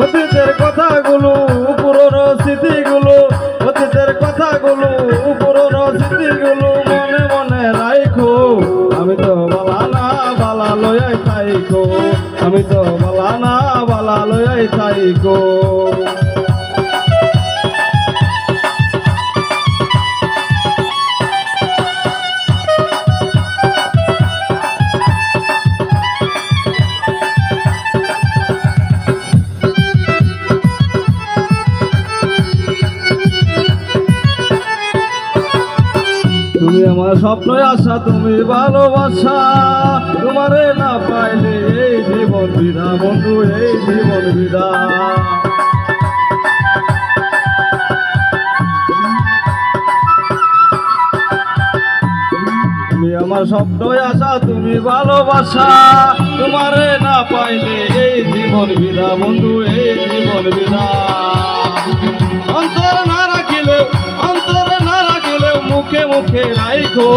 অতীতের কথাগুলো পুরনো স্মৃতিগুলো, অতীতের কথাগুলো পুরনো স্মৃতিগুলো মনে মনে রাখো। আমি তো বালা না বালা লয়াই থাইকো, আমি তো বালা না বালা লয়াই থাইকো। তুমি আমার স্বপ্ন আশা, তুমি ভালোবাসা, তোমারে না পাইলে এই জীবন বিধা বন্ধু, এই জীবন বিধা। তুমি আমার স্বপ্ন আশা, তুমি ভালোবাসা, তোমারে না পাইলে এই জীবন বিধা বন্ধু, এই জীবন বিধা। অন্তর না রাখিলে, অন্তর না রাখিলে মুখে মুখে রাইখো।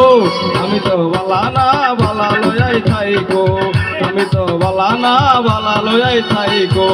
আমি তো বালা না বালা লয়াই থাইকো, আমি তো বালা না বালা লয়াই থাইকো।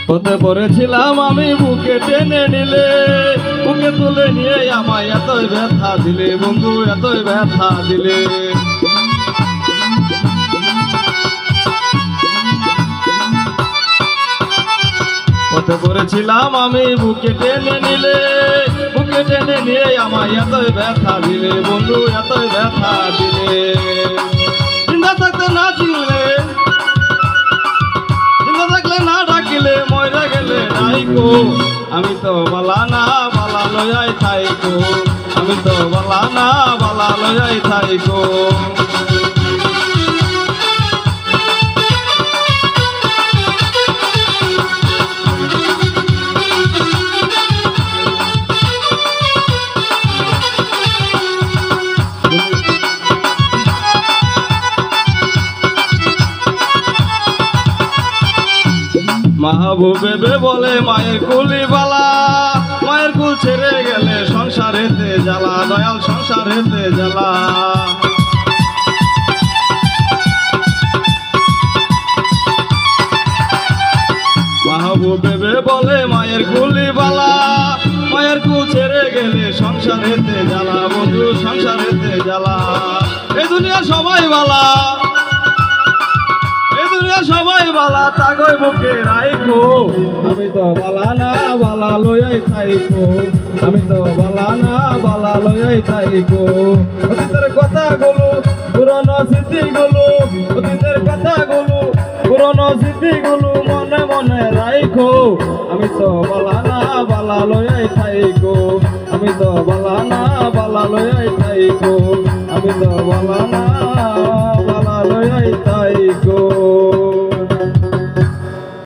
হতে পড়েছিলাম আমি বুকে টেনে নিলে, বুকে তুলে নিয়ে আমায় এতই ব্যথা দিলে বন্ধু, এতই ব্যথা দিলে। হতে পড়েছিলাম আমি বুকে টেনে নিলে, বুকে টেনে নিয়ে আমায় এতই ব্যথা দিলে বন্ধু, এতই ব্যথা দিলে। চিন্তা থাকতে না চিনলে, চিন্তা থাকলে না ডাকিলে ময়রা গেলে রাইকো। আমি তো বালা না বালা লয়াই থাইকো, আমি তো বালা না বালা লয়াই থাইকো। মাহবুবে বলে মায়ের কুলি বালা, মায়ের কুল ছেড়ে গেলে সংসারেতে জ্বালা, দয়াল সংসারেতে জ্বালা। মাহবুবে বলে মায়ের কুলি বালা, মায়ের কুল ছেড়ে গেলে সংসারেতে জ্বালা বন্ধু, সংসারেতে জ্বালা। এই দুনিয়া সবাই বালা, সবাই বালা তাগই বুকে রাইখো। আমি তো বালা না বালা লয়াই থাইকো, আমি তো বালা না বালা লয়াই থাইকো। অতীতের কথাগুলো পুরনো স্মৃতিগুলো, অতীতের কথাগুলো পুরনো স্মৃতিগুলো মনে মনে রাইখো। আমি তো বালা না বালা লয়াই থাইকো, আমি তো বালা না বালা লয়াই থাইকো, আমি তো বালা না